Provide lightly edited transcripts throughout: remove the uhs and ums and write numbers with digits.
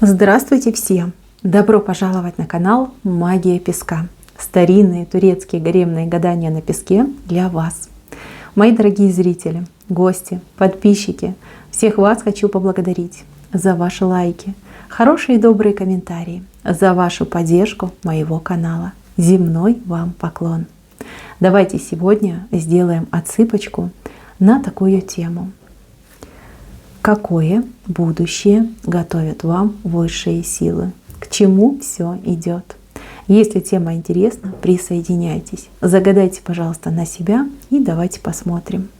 Здравствуйте все! Добро пожаловать на канал Магия Песка. Старинные турецкие гаремные гадания на песке для вас. Мои дорогие зрители, гости, подписчики, всех вас хочу поблагодарить за ваши лайки, хорошие и добрые комментарии, за вашу поддержку моего канала. Земной вам поклон! Давайте сегодня сделаем отсыпочку на такую тему. Какое будущее готовят вам высшие силы? К чему все идет? Если тема интересна, присоединяйтесь. Загадайте, пожалуйста, на себя и давайте посмотрим.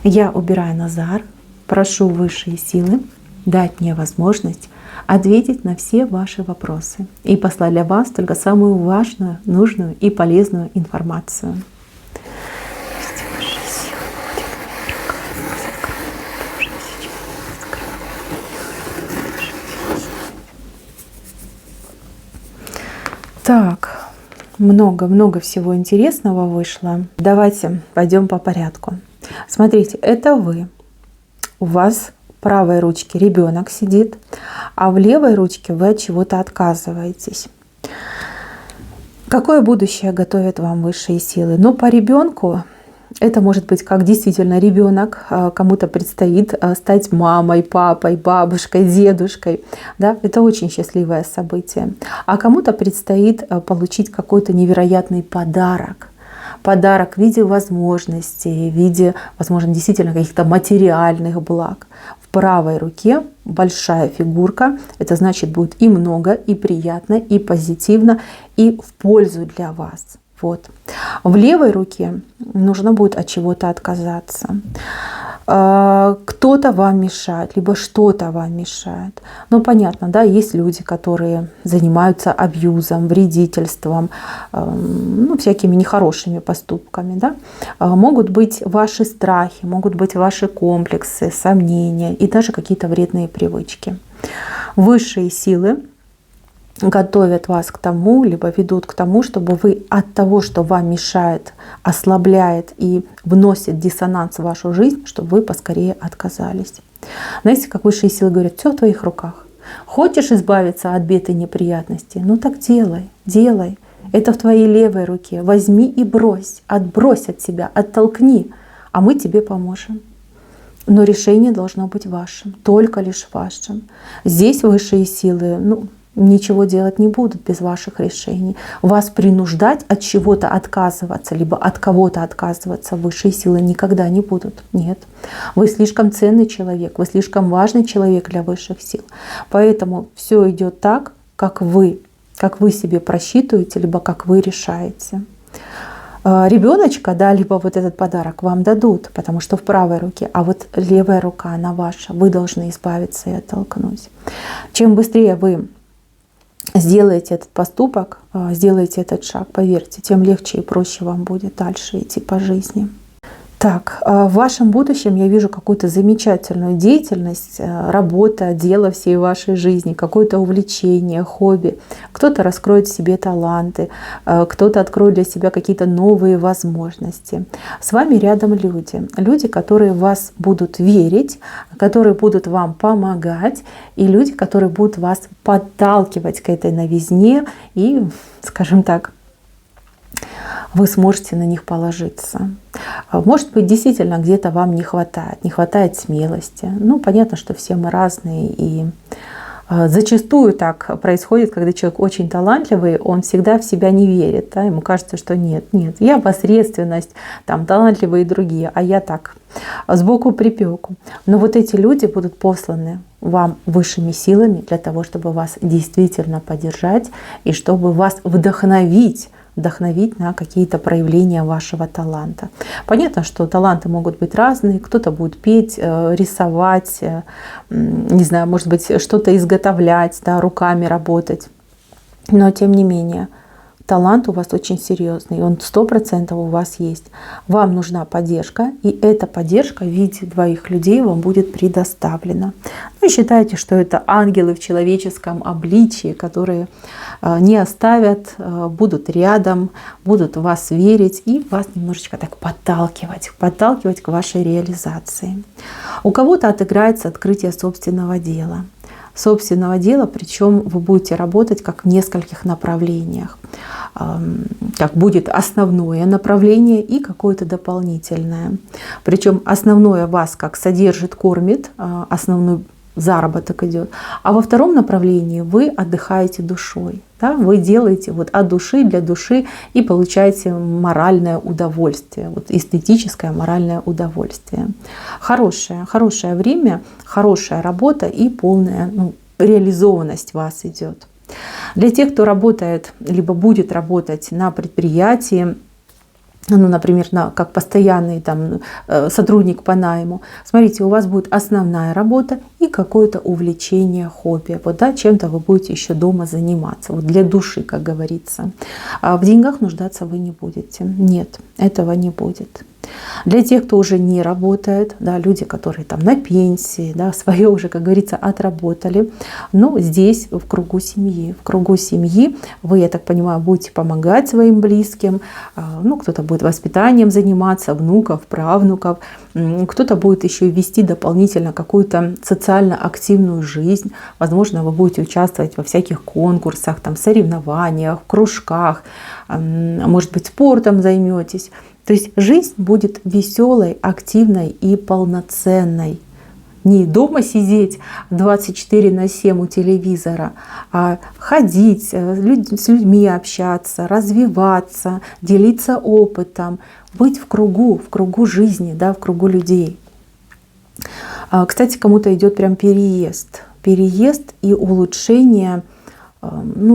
Я убираю Назар, прошу высшие силы дать мне возможность ответить на все ваши вопросы и послать для вас только самую важную, нужную и полезную информацию. Так, много всего интересного вышло. Давайте пойдем по порядку. Смотрите, это вы. У вас в правой ручке ребенок сидит, а в левой ручке вы от чего-то отказываетесь. Какое будущее готовят вам высшие силы? Ну, по ребенку это может быть как действительно ребенок, кому-то предстоит стать мамой, папой, бабушкой, дедушкой. Да? Это очень счастливое событие. А кому-то предстоит получить какой-то невероятный подарок. Подарок в виде возможностей, в виде, возможно, действительно каких-то материальных благ. В правой руке большая фигурка. Это значит, будет и много, и приятно, и позитивно, и в пользу для вас. Вот. В левой руке нужно будет от чего-то отказаться. Кто-то вам мешает, либо что-то вам мешает. Ну, понятно, да, есть люди, которые занимаются абьюзом, вредительством, ну, всякими нехорошими поступками. Да? Могут быть ваши страхи, могут быть ваши комплексы, сомнения и даже какие-то вредные привычки. Высшие силы готовят вас к тому, либо ведут к тому, чтобы вы от того, что вам мешает, ослабляет и вносит диссонанс в вашу жизнь, чтобы вы поскорее отказались. Знаете, как высшие силы говорят, все в твоих руках. Хочешь избавиться от бед и неприятностей? Ну так делай, делай. Это в твоей левой руке. Возьми и брось, отбрось от себя, оттолкни, а мы тебе поможем. Но решение должно быть вашим, только лишь вашим. Здесь высшие силы, ничего делать не будут без ваших решений. Вас принуждать от чего-то отказываться, либо от кого-то отказываться высшие силы никогда не будут. Нет. Вы слишком ценный человек, вы слишком важный человек для высших сил. Поэтому все идет так, как вы себе просчитываете, либо как вы решаете. Ребеночка, да, либо вот этот подарок вам дадут, потому что в правой руке, а вот левая рука, она ваша. Вы должны избавиться и оттолкнуть. Чем быстрее вы сделаете этот поступок, сделаете этот шаг, поверьте, тем легче и проще вам будет дальше идти по жизни. Так, в вашем будущем я вижу какую-то замечательную деятельность, работа, дело всей вашей жизни, какое-то увлечение, хобби. Кто-то раскроет в себе таланты, кто-то откроет для себя какие-то новые возможности. С вами рядом люди, которые в вас будут верить, которые будут вам помогать, и люди, которые будут вас подталкивать к этой новизне и, скажем так, вы сможете на них положиться. Может быть, действительно где-то вам не хватает смелости. Ну, понятно, что все мы разные, и зачастую так происходит, когда человек очень талантливый, он всегда в себя не верит. Да? Ему кажется, что нет, я посредственность, там талантливые другие, а я так, сбоку припеку. Но вот эти люди будут посланы вам высшими силами для того, чтобы вас действительно поддержать и чтобы вас вдохновить на какие-то проявления вашего таланта. Понятно, что таланты могут быть разные. Кто-то будет петь, рисовать, не знаю, может быть, что-то изготовлять, да, руками работать. Но тем не менее, талант у вас очень серьезный, он 100% у вас есть. Вам нужна поддержка, и эта поддержка в виде двоих людей вам будет предоставлена. Вы считаете, что это ангелы в человеческом обличии, которые не оставят, будут рядом, будут в вас верить и вас немножечко так подталкивать к вашей реализации. У кого-то отыграется открытие собственного дела. собственного дела, причем вы будете работать как в нескольких направлениях. Как будет основное направление и какое-то дополнительное. Причем основное вас как содержит, кормит, основной заработок идет. А во втором направлении вы отдыхаете душой. Да? Вы делаете вот от души для души и получаете моральное удовольствие, вот эстетическое моральное удовольствие. Хорошее время, хорошая работа и полная реализованность вас идет. Для тех, кто работает, либо будет работать на предприятии, например, как постоянный сотрудник по найму, смотрите, у вас будет основная работа и какое-то увлечение, хобби. Вот, да, чем-то вы будете еще дома заниматься, вот для души, как говорится. А в деньгах нуждаться вы не будете. Нет, этого не будет. Для тех, кто уже не работает, да, люди, которые там на пенсии, да, свое уже, как говорится, отработали, но здесь в кругу семьи. В кругу семьи вы, я так понимаю, будете помогать своим близким, кто-то будет воспитанием заниматься, внуков, правнуков, кто-то будет еще вести дополнительно какую-то социально активную жизнь. Возможно, вы будете участвовать во всяких конкурсах, соревнованиях, кружках, может быть, спортом займетесь. То есть жизнь будет веселой, активной и полноценной. Не дома сидеть 24/7 у телевизора, а ходить, с людьми общаться, развиваться, делиться опытом, быть в кругу жизни, да, в кругу людей. Кстати, кому-то идет прям переезд и улучшение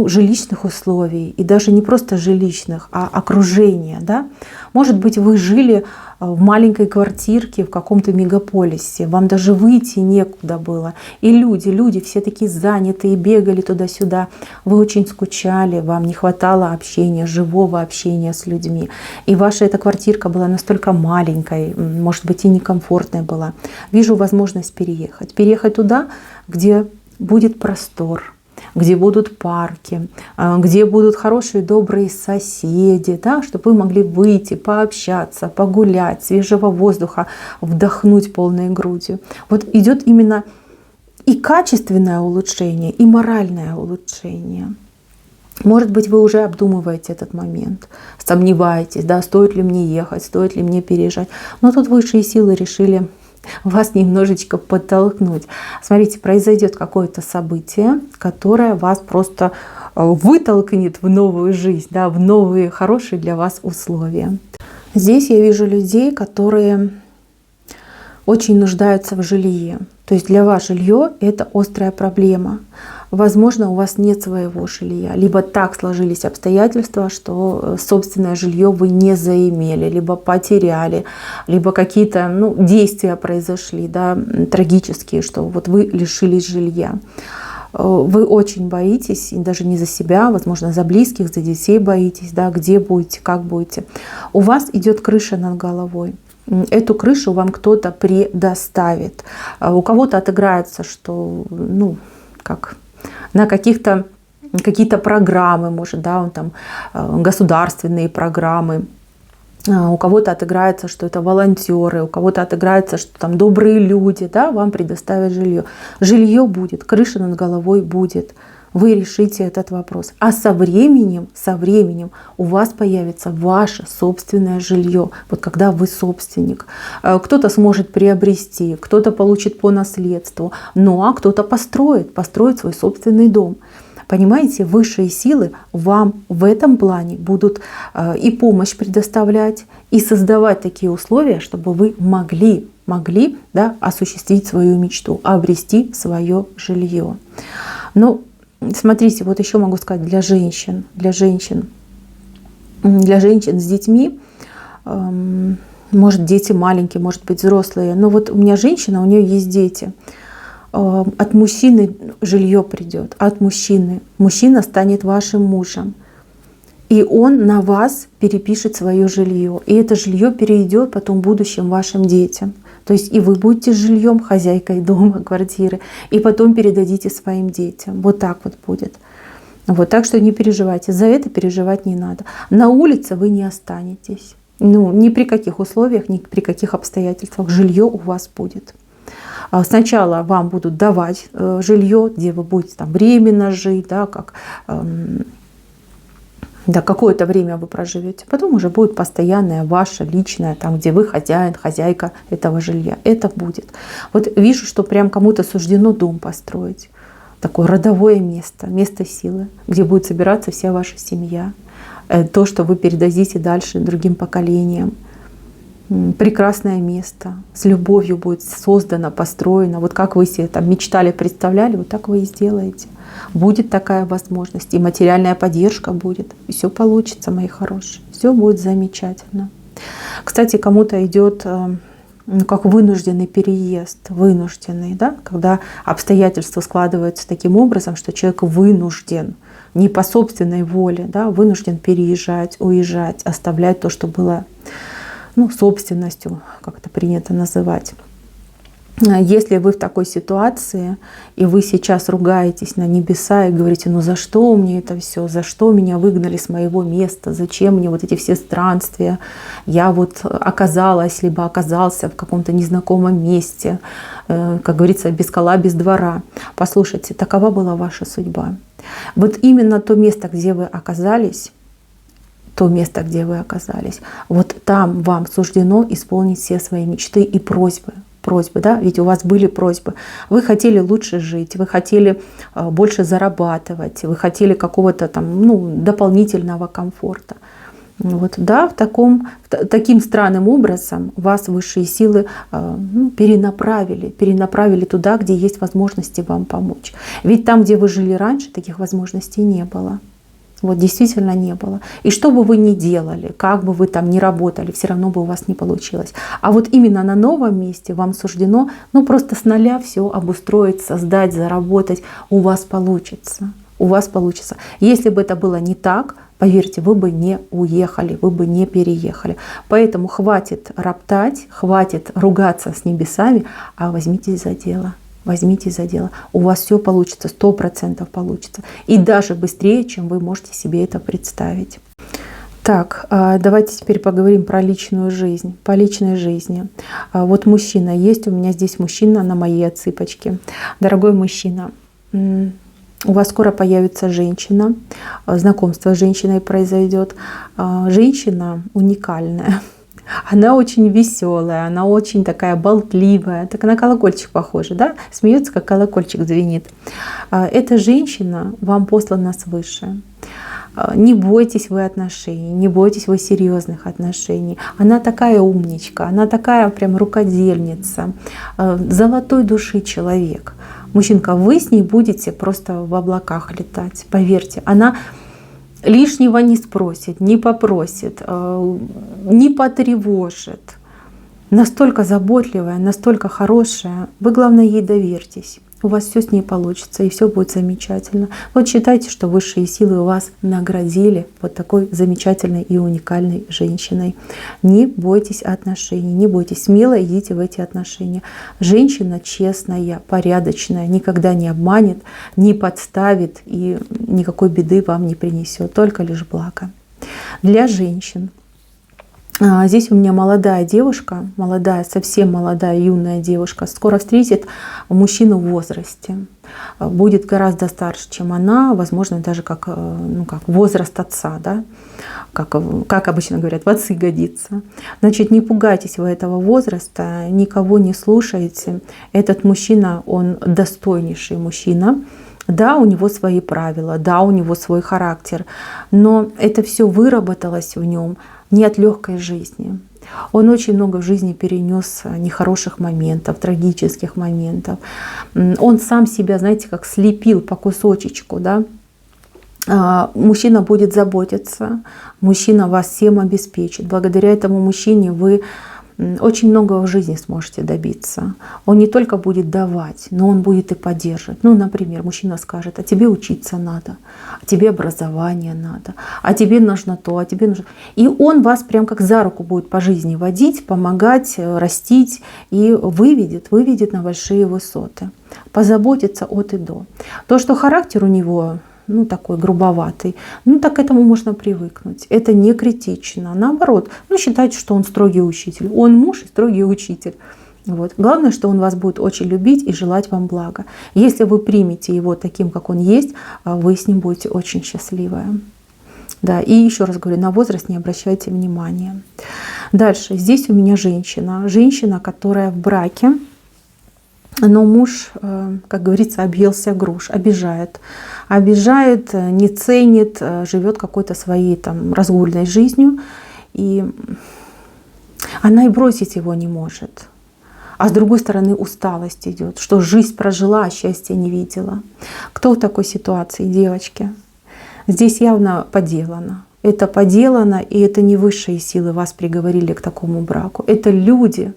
жилищных условий, и даже не просто жилищных, а окружения. Да? Может быть, вы жили в маленькой квартирке в каком-то мегаполисе, вам даже выйти некуда было. И люди все такие занятые, бегали туда-сюда. Вы очень скучали, вам не хватало общения, живого общения с людьми. И ваша эта квартирка была настолько маленькой, может быть, и некомфортная была. Вижу возможность переехать. Переехать туда, где будет простор, где будут парки, где будут хорошие, добрые соседи, да, чтобы вы могли выйти, пообщаться, погулять, свежего воздуха вдохнуть полной грудью. Вот идет именно и качественное улучшение, и моральное улучшение. Может быть, вы уже обдумываете этот момент, сомневаетесь, да, стоит ли мне ехать, стоит ли мне переезжать. Но тут высшие силы решили вас немножечко подтолкнуть. Смотрите, произойдет какое-то событие, которое вас просто вытолкнет в новую жизнь, да, в новые хорошие для вас условия. Здесь я вижу людей, которые очень нуждаются в жилье. То есть для вас жилье — это острая проблема. Возможно, у вас нет своего жилья, либо так сложились обстоятельства, что собственное жилье вы не заимели, либо потеряли, либо какие-то действия произошли, да, трагические, что вот вы лишились жилья. Вы очень боитесь, и даже не за себя, возможно, за близких, за детей боитесь, да, где будете, как будете. У вас идет крыша над головой. Эту крышу вам кто-то предоставит. У кого-то отыграется, что, как на какие-то программы, может, да, государственные программы. У кого-то отыграется, что это волонтеры, у кого-то отыграется, что там добрые люди, да, вам предоставят жилье. Жилье будет, крыша над головой будет. Вы решите этот вопрос. А со временем у вас появится ваше собственное жилье. Вот когда вы собственник. Кто-то сможет приобрести, кто-то получит по наследству, а кто-то построит свой собственный дом. Понимаете, высшие силы вам в этом плане будут и помощь предоставлять, и создавать такие условия, чтобы вы могли, да, осуществить свою мечту, обрести свое жилье. Смотрите, вот еще могу сказать для женщин с детьми, может, дети маленькие, может быть, взрослые, но вот у меня женщина, у нее есть дети. От мужчины жилье придет, от мужчины. Мужчина станет вашим мужем. И он на вас перепишет свое жилье. И это жилье перейдет потом в будущем вашим детям. То есть и вы будете с жильем, хозяйкой дома, квартиры, и потом передадите своим детям. Вот так вот будет. Вот, так что не переживайте. За это переживать не надо. На улице вы не останетесь. Ни при каких условиях, ни при каких обстоятельствах. Жилье у вас будет. Сначала вам будут давать жилье, где вы будете там временно жить, да, да, какое-то время вы проживете. Потом уже будет постоянное ваше личное, там, где вы хозяин, хозяйка этого жилья. Это будет. Вот вижу, что прям кому-то суждено дом построить. Такое родовое место, место силы, где будет собираться вся ваша семья. То, что вы передадите дальше другим поколениям. Прекрасное место, с любовью будет создано, построено. Вот как вы себе там мечтали, представляли, вот так вы и сделаете. Будет такая возможность, и материальная поддержка будет. И все получится, мои хорошие. Все будет замечательно. Кстати, кому-то идет как вынужденный переезд, вынужденный, да? Когда обстоятельства складываются таким образом, что человек вынужден, не по собственной воле, да, вынужден переезжать, уезжать, оставлять то, что было собственностью, как это принято называть. Если вы в такой ситуации, и вы сейчас ругаетесь на небеса и говорите, за что мне это все, за что меня выгнали с моего места, зачем мне вот эти все странствия, я вот оказалась, либо оказался в каком-то незнакомом месте, как говорится, без кола, без двора. Послушайте, такова была ваша судьба. Вот именно то место, где вы оказались, вот там вам суждено исполнить все свои мечты и просьбы, да, ведь у вас были просьбы. Вы хотели лучше жить, вы хотели больше зарабатывать, вы хотели какого-то там, дополнительного комфорта. Вот, да, таким странным образом вас высшие силы перенаправили туда, где есть возможности вам помочь. Ведь там, где вы жили раньше, таких возможностей не было. Вот действительно не было. И что бы вы ни делали, как бы вы там ни работали, все равно бы у вас не получилось. А вот именно на новом месте вам суждено просто с нуля все обустроить, создать, заработать. У вас получится. У вас получится. Если бы это было не так, поверьте, вы бы не уехали, вы бы не переехали. Поэтому хватит роптать, хватит ругаться с небесами, а возьмитесь за дело. Возьмитесь за дело. У вас все получится, 100% получится. И даже быстрее, чем вы можете себе это представить. Так, давайте теперь поговорим про личную жизнь. По личной жизни. Вот мужчина. Есть у меня здесь мужчина на моей отсыпочке. Дорогой мужчина, у вас скоро появится женщина. Знакомство с женщиной произойдет. Женщина уникальная. Она очень веселая, она очень такая болтливая, так на колокольчик похожа, да? Смеется, как колокольчик звенит. Эта женщина вам послана свыше. Не бойтесь вы отношений, не бойтесь вы серьезных отношений. Она такая умничка, она такая прям рукодельница, золотой души человек. Мужчинка, вы с ней будете просто в облаках летать, поверьте. Она лишнего не спросит, не попросит, не потревожит. Настолько заботливая, настолько хорошая. Вы, главное, ей доверьтесь. У вас все с ней получится, и все будет замечательно. Вот считайте, что высшие силы вас наградили вот такой замечательной и уникальной женщиной. Не бойтесь отношений, не бойтесь, смело идите в эти отношения. Женщина честная, порядочная, никогда не обманет, не подставит и никакой беды вам не принесет, только лишь благо. Для женщин. Здесь у меня молодая девушка, совсем молодая, юная девушка, скоро встретит мужчину в возрасте. Будет гораздо старше, чем она, возможно, даже как возраст отца, да? Как обычно говорят, в отцы годится. Значит, не пугайтесь вы этого возраста, никого не слушайте. Этот мужчина, он достойнейший мужчина. Да, у него свои правила, да, у него свой характер, но это все выработалось в нем не от легкой жизни. Он очень много в жизни перенес нехороших моментов, трагических моментов. Он сам себя, знаете, как слепил по кусочечку, да. Мужчина будет заботиться, мужчина вас всем обеспечит. Благодаря этому мужчине вы очень многого в жизни сможете добиться. Он не только будет давать, но он будет и поддерживать. Например, мужчина скажет: а тебе учиться надо, а тебе образование надо, а тебе нужно то, а тебе нужно... И он вас прям как за руку будет по жизни водить, помогать, растить и выведет на большие высоты. Позаботиться от и до. То, что характер у него такой грубоватый, так к этому можно привыкнуть. Это не критично. Наоборот, считайте, что он строгий учитель. Он муж и строгий учитель. Вот. Главное, что он вас будет очень любить и желать вам блага. Если вы примете его таким, как он есть, вы с ним будете очень счастливы. Да, и еще раз говорю, на возраст не обращайте внимания. Дальше. Здесь у меня женщина. Женщина, которая в браке, но муж, как говорится, объелся груш, обижает. Обижает, не ценит, живет какой-то своей там разгульной жизнью. И она и бросить его не может. А с другой стороны усталость идет, что жизнь прожила, а счастья не видела. Кто в такой ситуации, девочки? Здесь явно поделано. Это поделано, и это не высшие силы вас приговорили к такому браку. Это люди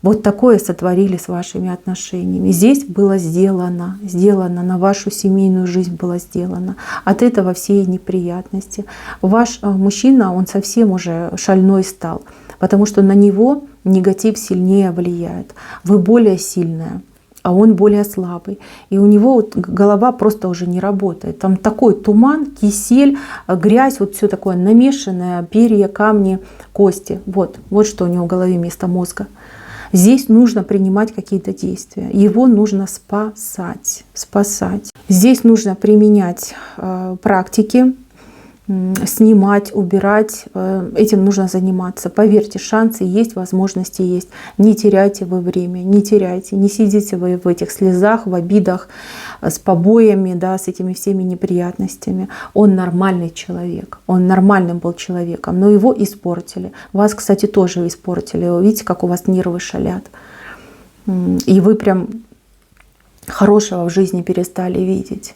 вот такое сотворили с вашими отношениями. Здесь было сделано, на вашу семейную жизнь было сделано. От этого все неприятности. Ваш мужчина, он совсем уже шальной стал, потому что на него негатив сильнее влияет. Вы более сильная, а он более слабый. И у него вот голова просто уже не работает. Там такой туман, кисель, грязь, вот все такое намешанное, перья, камни, кости. Вот что у него в голове вместо мозга. Здесь нужно принимать какие-то действия. Его нужно спасать. Здесь нужно применять практики, снимать, убирать. Этим нужно заниматься. Поверьте, шансы есть, возможности есть. Не теряйте вы время, не теряйте. Не сидите вы в этих слезах, в обидах, с побоями, да, с этими всеми неприятностями. Он нормальный человек. Он нормальным был человеком, но его испортили. Вас, кстати, тоже испортили. Вы видите, как у вас нервы шалят. И вы прям хорошего в жизни перестали видеть.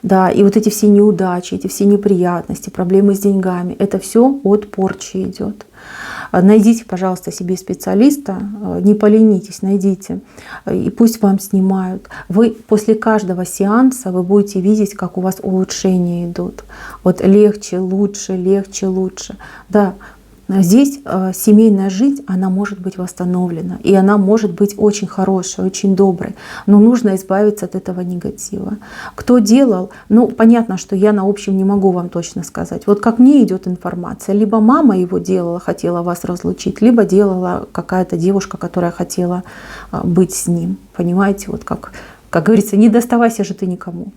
Да, и вот эти все неудачи, эти все неприятности, проблемы с деньгами, это все от порчи идет. Найдите, пожалуйста, себе специалиста, не поленитесь, найдите, и пусть вам снимают. Вы после каждого сеанса вы будете видеть, как у вас улучшения идут. Вот легче, лучше, легче, лучше. Да. Здесь семейная жизнь, она может быть восстановлена, и она может быть очень хорошей, очень доброй, но нужно избавиться от этого негатива. Кто делал, ну понятно, что я на общем не могу вам точно сказать. Вот как мне идет информация, либо мама его делала, хотела вас разлучить, либо делала какая-то девушка, которая хотела быть с ним. Понимаете, вот как говорится, не доставайся же ты никому.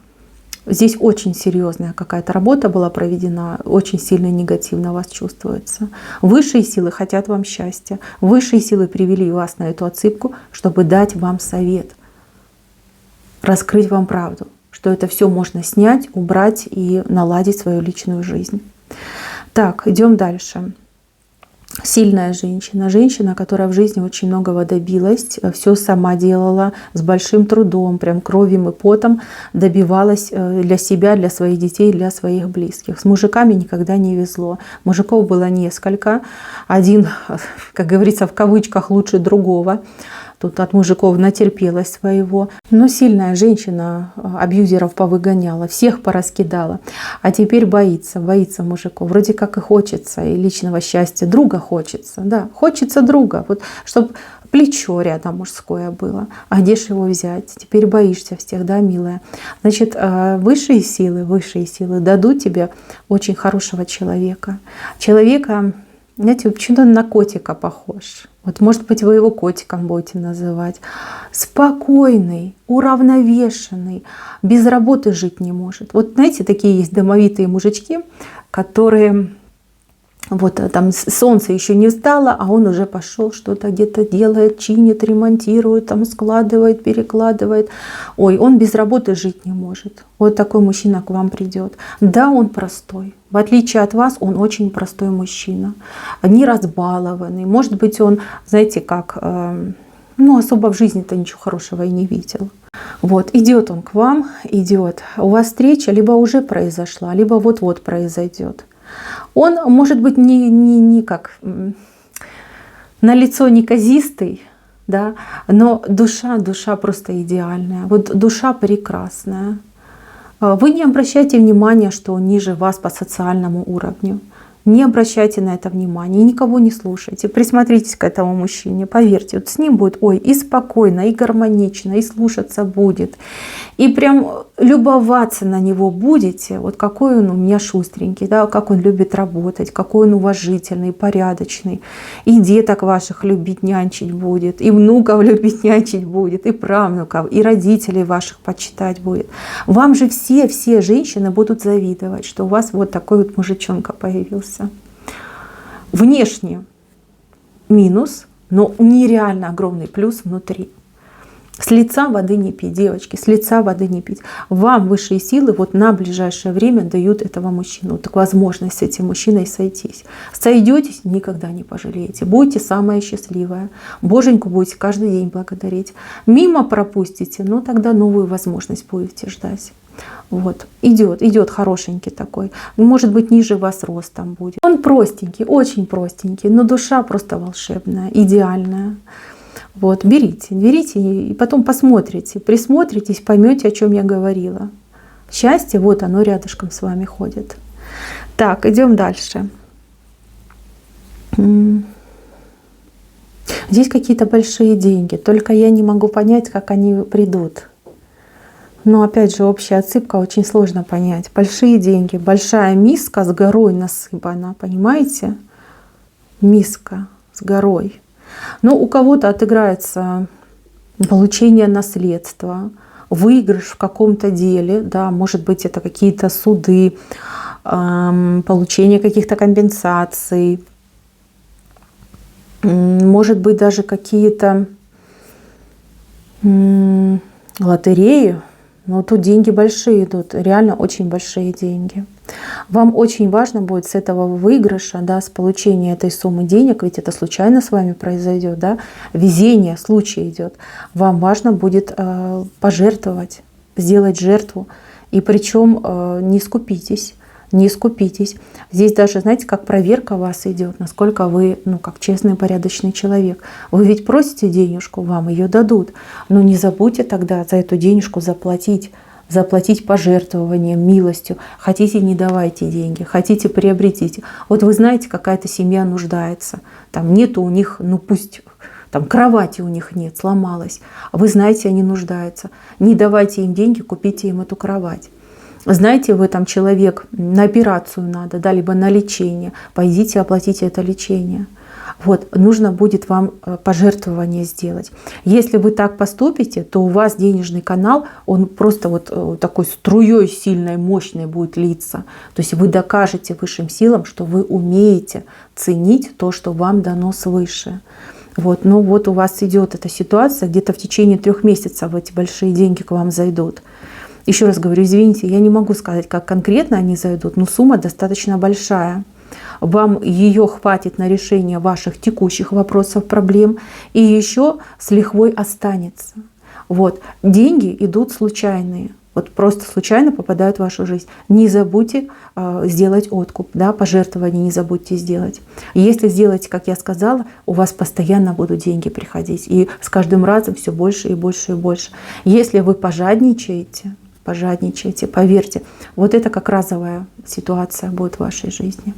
Здесь очень серьезная какая-то работа была проведена, очень сильно негативно вас чувствуется. Высшие силы хотят вам счастья. Высшие силы привели вас на эту отсыпку, чтобы дать вам совет, раскрыть вам правду, что это все можно снять, убрать и наладить свою личную жизнь. Так, идем дальше. Сильная женщина, женщина, которая в жизни очень многого добилась, все сама делала с большим трудом, прям кровью и потом добивалась для себя, для своих детей, для своих близких. С мужиками никогда не везло. Мужиков было несколько. Один, как говорится, в кавычках лучше другого. Тут от мужиков натерпелась своего. Но сильная женщина абьюзеров повыгоняла, всех пораскидала. А теперь боится мужиков. Вроде как и хочется, и личного счастья. Друга хочется, да, хочется друга. Вот, чтобы плечо рядом мужское было. А где же его взять? Теперь боишься всех, да, милая? Значит, высшие силы дадут тебе очень хорошего человека. Человека, знаете, почему-то на котика похож. Вот, может быть, вы его котиком будете называть. Спокойный, уравновешенный, без работы жить не может. Вот, знаете, такие есть домовитые мужички, которые вот там солнце еще не встало, а он уже пошел что-то где-то делает, чинит, ремонтирует, там складывает, перекладывает. Ой, он без работы жить не может. Вот такой мужчина к вам придет. Да, он простой. В отличие от вас, он очень простой мужчина, не разбалованный. Может быть, он, знаете, как, особо в жизни-то ничего хорошего и не видел. Вот, идет он к вам, идет. У вас встреча либо уже произошла, либо вот-вот произойдет. Он может быть не как на лицо неказистый, да, но душа просто идеальная. Вот душа прекрасная. Вы не обращайте внимания, что он ниже вас по социальному уровню. Не обращайте на это внимания и никого не слушайте. Присмотритесь к этому мужчине, поверьте, вот с ним будет и спокойно, и гармонично, и слушаться будет. И прям любоваться на него будете, вот какой он у меня шустренький, да, как он любит работать, какой он уважительный, порядочный, и деток ваших любить, нянчить будет, и внуков любить, нянчить будет, и правнуков, и родителей ваших почитать будет. Вам же все женщины будут завидовать, что у вас вот такой вот мужичонка появился. Внешне минус, но нереально огромный плюс внутри. С лица воды не пить, девочки, с лица воды не пить. Вам высшие силы вот на ближайшее время дают этого мужчину. Так возможность с этим мужчиной сойтись. Сойдетесь, никогда не пожалеете. Будете самая счастливая. Боженьку будете каждый день благодарить. Мимо пропустите, но тогда новую возможность будете ждать. Вот, идет хорошенький такой. Может быть, ниже вас ростом будет. Он простенький, очень простенький, но душа просто волшебная, идеальная. Вот, берите и потом посмотрите, присмотритесь, поймете, о чем я говорила. Счастье, вот оно рядышком с вами ходит. Так, идем дальше. Здесь какие-то большие деньги, только я не могу понять, как они придут. Но опять же, общая отсыпка очень сложно понять. Большие деньги, большая миска с горой насыпана, понимаете? Миска с горой. Но у кого-то отыграется получение наследства, выигрыш в каком-то деле, да, может быть, это какие-то суды, получение каких-то компенсаций, может быть, даже какие-то лотереи. Но тут деньги большие идут, реально очень большие деньги. Вам очень важно будет с этого выигрыша, да, с получения этой суммы денег, ведь это случайно с вами произойдет, да, везение, случай идет. Вам важно будет пожертвовать, сделать жертву. И причем не скупитесь. Не скупитесь. Здесь даже, знаете, как проверка вас идет, насколько вы, как честный, порядочный человек. Вы ведь просите денежку, вам ее дадут. Но не забудьте тогда за эту денежку заплатить пожертвованием, милостью. Хотите, не давайте деньги, хотите, приобретите. Вот вы знаете, какая-то семья нуждается. Там нету у них, пусть там кровати у них нет, сломалась. Вы знаете, они нуждаются. Не давайте им деньги, купите им эту кровать. Знаете, вы там человек, на операцию надо, да, либо на лечение, пойдите оплатите это лечение. Вот, нужно будет вам пожертвование сделать. Если вы так поступите, то у вас денежный канал, он просто вот такой струей сильной, мощной будет литься. То есть вы докажете высшим силам, что вы умеете ценить то, что вам дано свыше. Вот, но вот у вас идет эта ситуация, где-то в течение 3 месяцев эти большие деньги к вам зайдут. Еще раз говорю, извините, я не могу сказать, как конкретно они зайдут, но сумма достаточно большая. Вам ее хватит на решение ваших текущих вопросов, проблем, и еще с лихвой останется. Вот. Деньги идут случайные. Вот просто случайно попадают в вашу жизнь. Не забудьте сделать откуп, да, пожертвование не забудьте сделать. Если сделаете, как я сказала, у вас постоянно будут деньги приходить. И с каждым разом все больше и больше и больше. Если вы пожадничаете, поверьте, вот это как разовая ситуация будет в вашей жизни.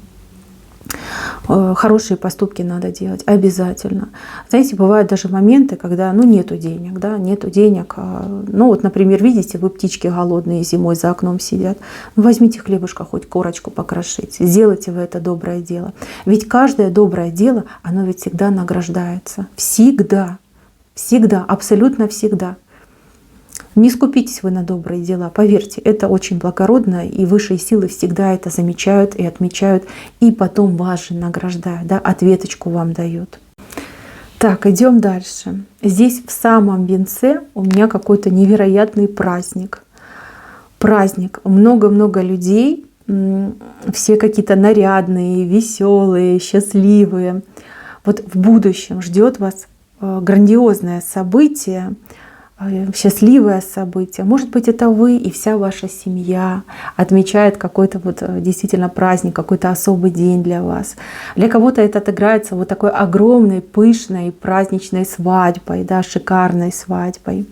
Хорошие поступки надо делать обязательно. Знаете, бывают даже моменты, когда нету денег, да, нету денег. Вот, например, видите, вы птички голодные зимой за окном сидят. Возьмите хлебушка, хоть корочку покрошите, сделайте вы это доброе дело. Ведь каждое доброе дело, оно ведь всегда награждается. Всегда, абсолютно всегда. Не скупитесь вы на добрые дела, поверьте, это очень благородно, и высшие силы всегда это замечают и отмечают, и потом вас же награждают, да, ответочку вам дают. Так, идем дальше. Здесь в самом венце у меня какой-то невероятный праздник. Много-много людей, все какие-то нарядные, веселые, счастливые. Вот в будущем ждет вас грандиозное событие, счастливое событие. Может быть, это вы и вся ваша семья отмечает какой-то вот действительно праздник, какой-то особый день для вас. Для кого-то это отыграется вот такой огромной, пышной, праздничной свадьбой, да, шикарной свадьбой.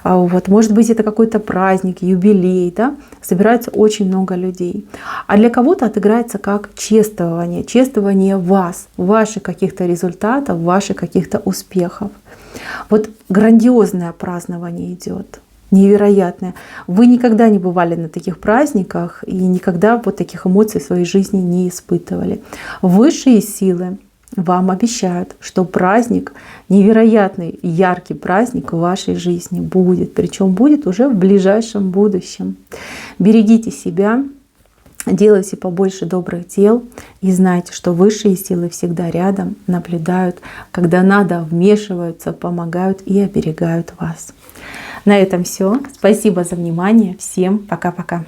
Вот. Может быть, это какой-то праздник, юбилей, да? Собирается очень много людей. А для кого-то отыграется как чествование вас, ваших каких-то результатов, ваших каких-то успехов. Вот грандиозное празднование идет. невероятное. Вы никогда не бывали на таких праздниках и никогда вот таких эмоций в своей жизни не испытывали. Высшие силы вам обещают, что праздник, невероятный, яркий праздник в вашей жизни будет. Причем будет уже в ближайшем будущем. Берегите себя, делайте побольше добрых дел и знайте, что высшие силы всегда рядом, наблюдают, когда надо, вмешиваются, помогают и оберегают вас. На этом все. Спасибо за внимание. Всем пока-пока.